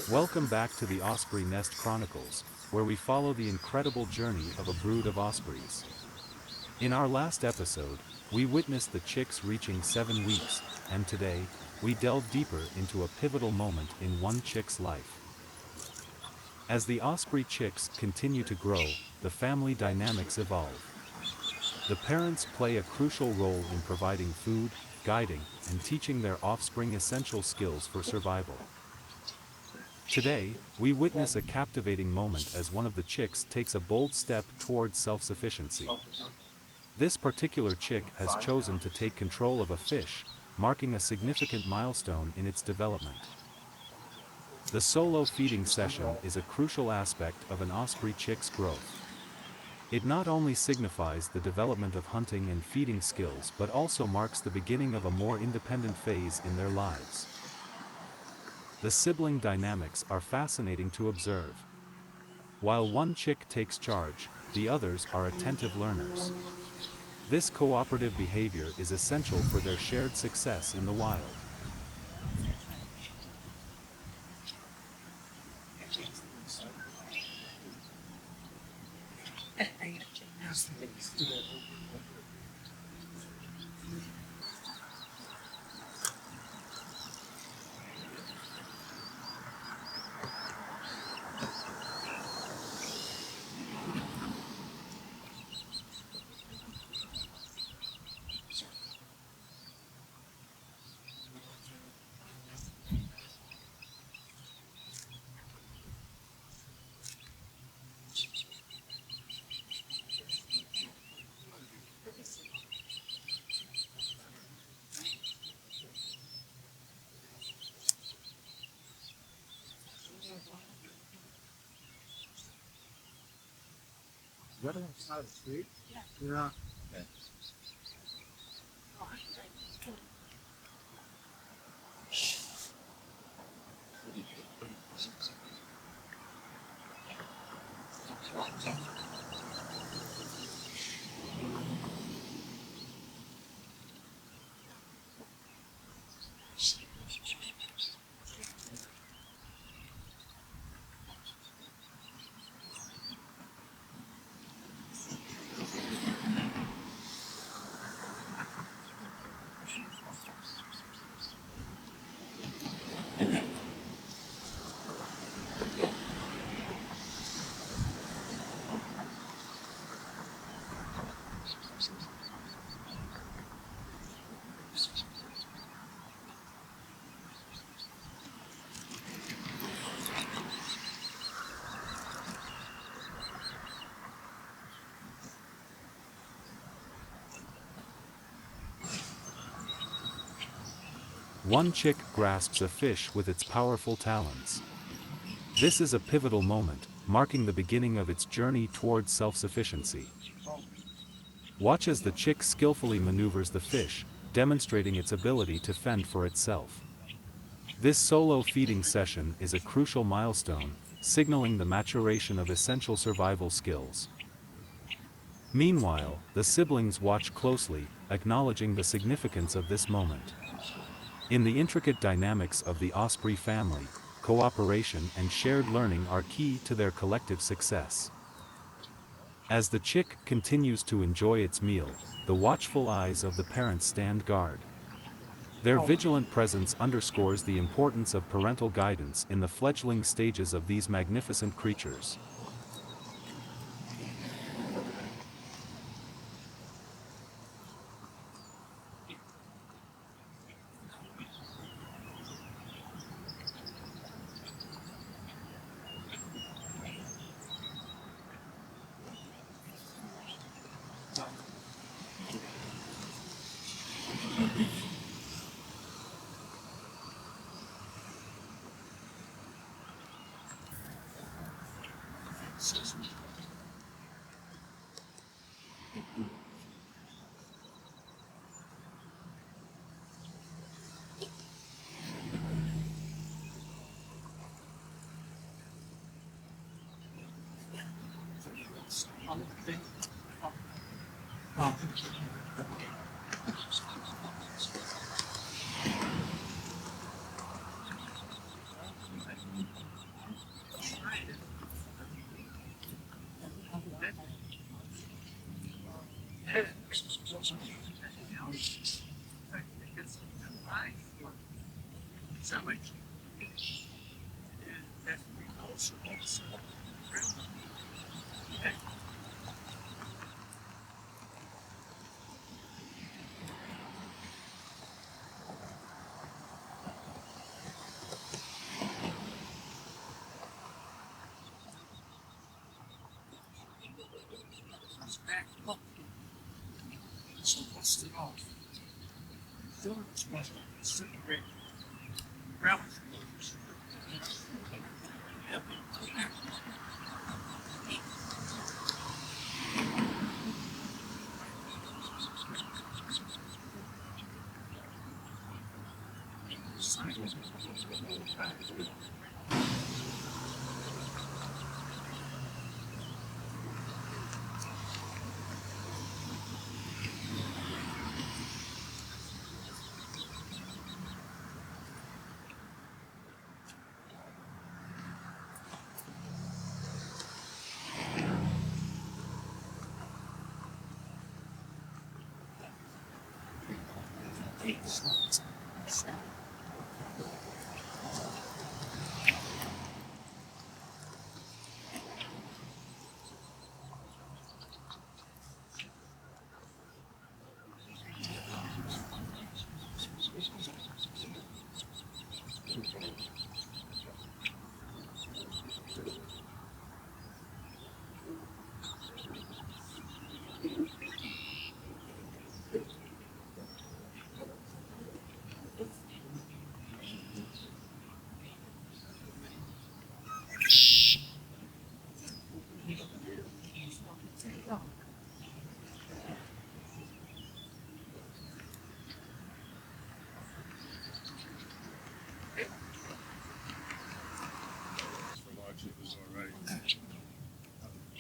Welcome back to the Osprey Nest Chronicles, where we follow the incredible journey of a brood of ospreys. In our last episode, we witnessed the chicks reaching 7 weeks, and today, we delve deeper into a pivotal moment in one chick's life. As the osprey chicks continue to grow, the family dynamics evolve. The parents play a crucial role in providing food, guiding, and teaching their offspring essential skills for survival. Today, we witness a captivating moment as one of the chicks takes a bold step towards self-sufficiency. This particular chick has chosen to take control of a fish, marking a significant milestone in its development. The solo feeding session is a crucial aspect of an osprey chick's growth. It not only signifies the development of hunting and feeding skills but also marks the beginning of a more independent phase in their lives. The sibling dynamics are fascinating to observe. While one chick takes charge, the others are attentive learners. This cooperative behavior is essential for their shared success in the wild. One chick grasps a fish with its powerful talons. This is a pivotal moment, marking the beginning of its journey towards self-sufficiency. Watch as the chick skillfully maneuvers the fish, demonstrating its ability to fend for itself. This solo feeding session is a crucial milestone, signaling the maturation of essential survival skills. Meanwhile, the siblings watch closely, acknowledging the significance of this moment. In the intricate dynamics of the Osprey family, cooperation and shared learning are key to their collective success. As the chick continues to enjoy its meal, the watchful eyes of the parents stand guard. Their vigilant presence underscores the importance of parental guidance in the fledgling stages of these magnificent creatures.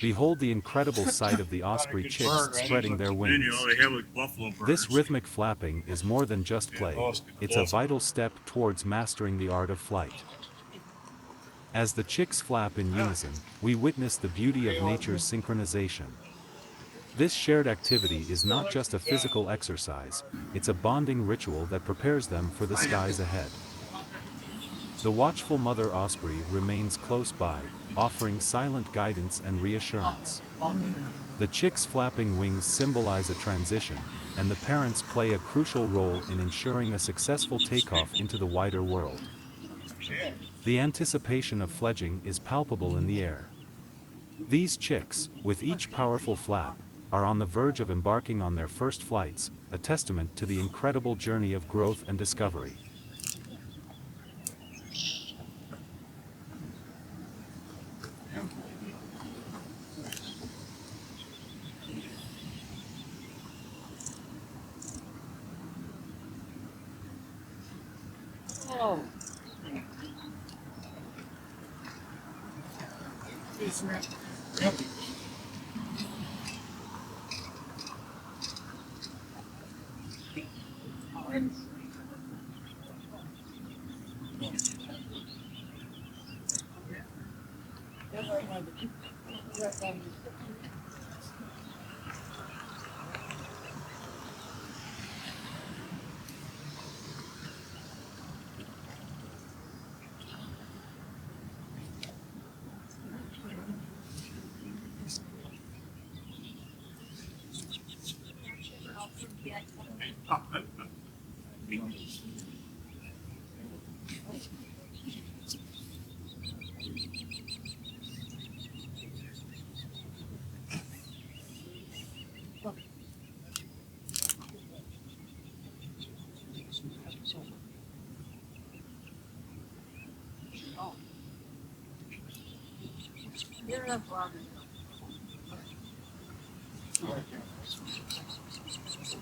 Behold the incredible sight of the osprey chicks spreading their wings. This rhythmic flapping is more than just play, it's a vital step towards mastering the art of flight. As the chicks flap in unison, we witness the beauty of nature's synchronization. This shared activity is not just a physical exercise, it's a bonding ritual that prepares them for the skies ahead. The watchful mother osprey remains close by, offering silent guidance and reassurance. The chicks' flapping wings symbolize a transition, and the parents play a crucial role in ensuring a successful takeoff into the wider world. The anticipation of fledging is palpable in the air. These chicks, with each powerful flap, are on the verge of embarking on their first flights, a testament to the incredible journey of growth and discovery. Oh. Yep.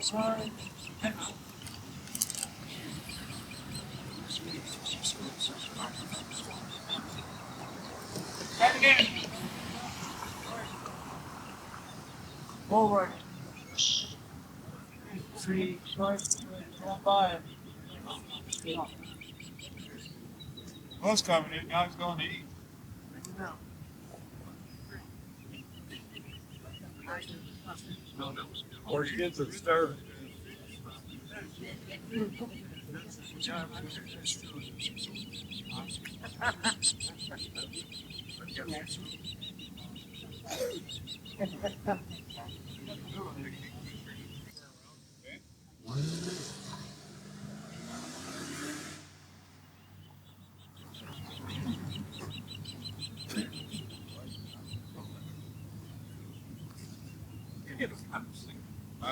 Sorry. Back again. Forward. 3, 5, 5. Bus coming in, now he's going to eat. Or you get the stir.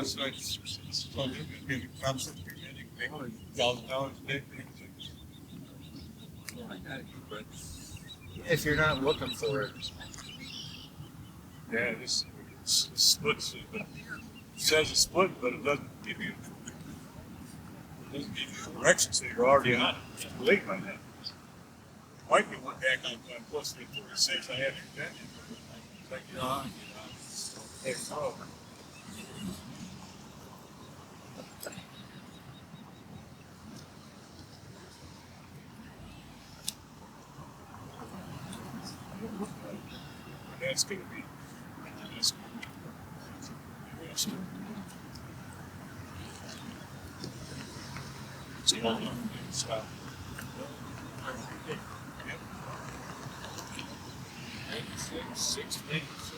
That's like it's funny. Maybe comes up here and $1,000 a day. If you're not looking for it, Yeah, this splits. It says it's split, but it doesn't give you directions. So you're already on it. It's late on that. Might be one back on plus 346. I haven't done it. It's like, you know, hey, oh. That's going to be. That's going to be. It's all on the stop. Yep. 6 things.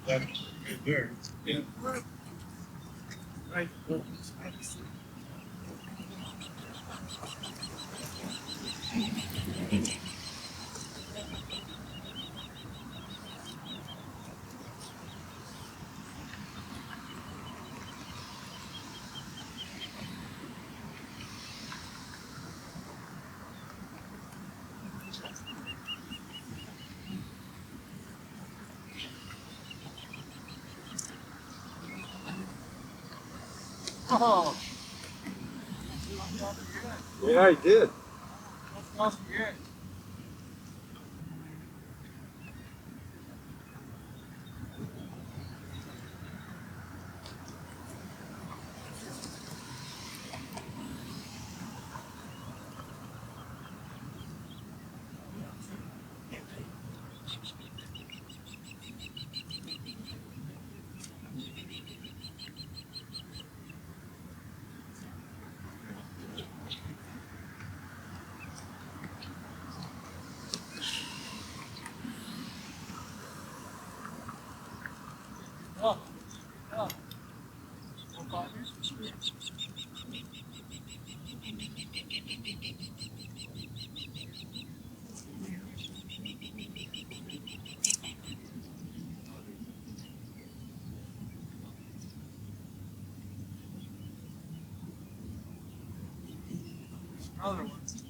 That's good there. Yeah. right? Oh, Yeah, I did. that's good. Oh, oh. Other ones.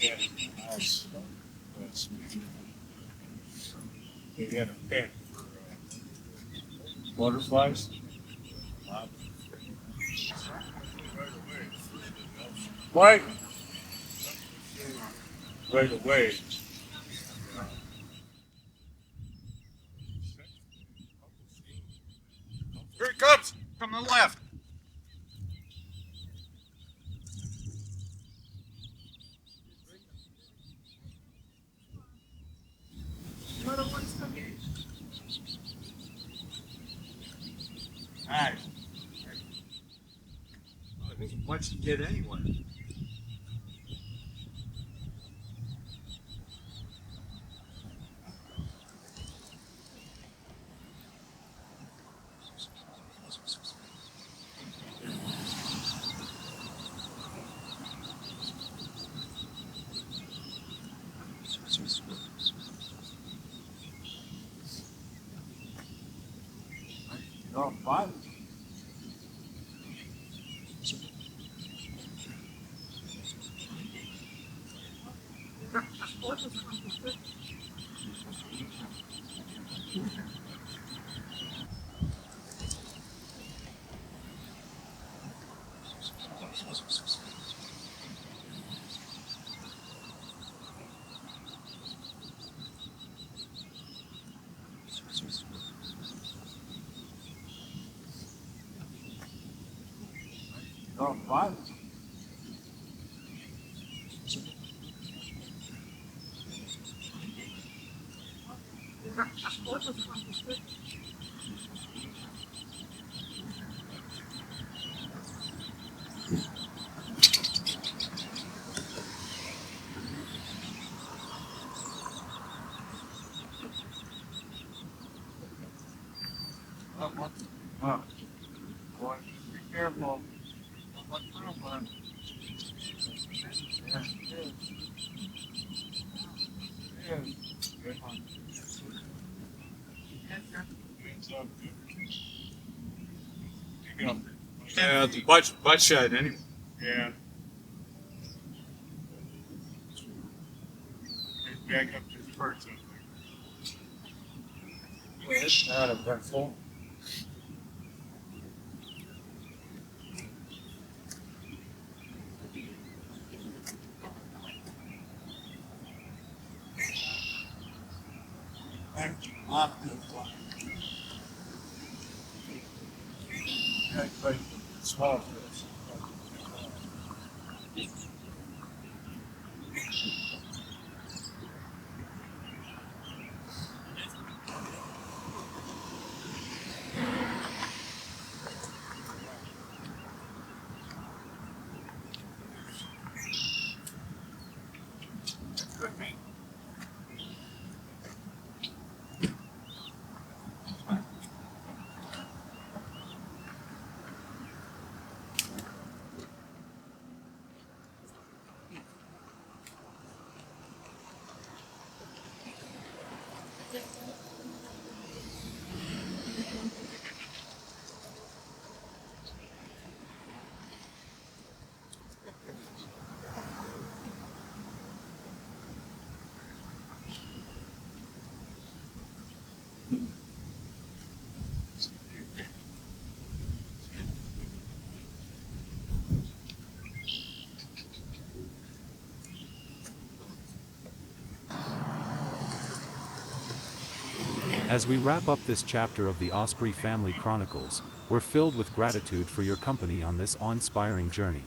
Yeah, nice. That's they had a pen for butterflies. Right. Right away. Here it comes from the left. Nice. I think once you get anyway. Oh, fine. Oh, fine. Boy, be careful. Yeah, it's butt shed anyway. Yeah. Back up to the first one. It's not eventful. Small fish. As we wrap up this chapter of the Osprey Family Chronicles, we're filled with gratitude for your company on this awe-inspiring journey.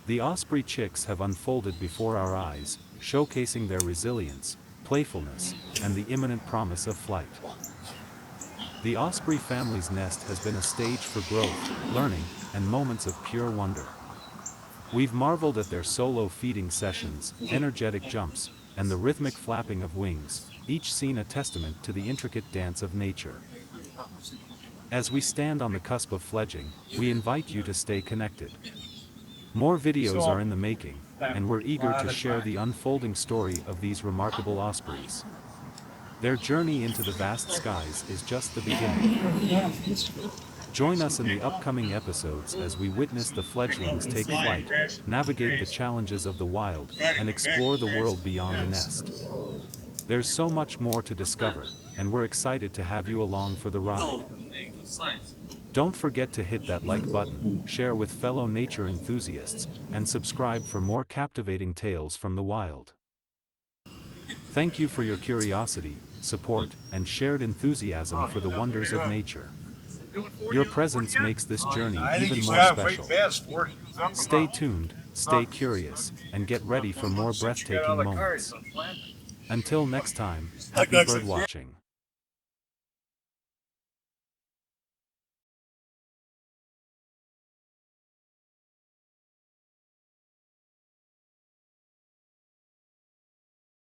The Osprey chicks have unfolded before our eyes, showcasing their resilience, playfulness, and the imminent promise of flight. The Osprey family's nest has been a stage for growth, learning, and moments of pure wonder. We've marveled at their solo feeding sessions, energetic jumps, and the rhythmic flapping of wings, each scene a testament to the intricate dance of nature. As we stand on the cusp of fledging, we invite you to stay connected. More videos are in the making, and we're eager to share the unfolding story of these remarkable ospreys. Their journey into the vast skies is just the beginning. Join us in the upcoming episodes as we witness the fledglings take flight, navigate the challenges of the wild, and explore the world beyond the nest. There's so much more to discover, and we're excited to have you along for the ride. Don't forget to hit that like button, share with fellow nature enthusiasts, and subscribe for more captivating tales from the wild. Thank you for your curiosity, support, and shared enthusiasm for the wonders of nature. Your presence makes this journey even more special. Stay tuned, stay curious, and get ready for more breathtaking moments. Until next time, happy bird watching.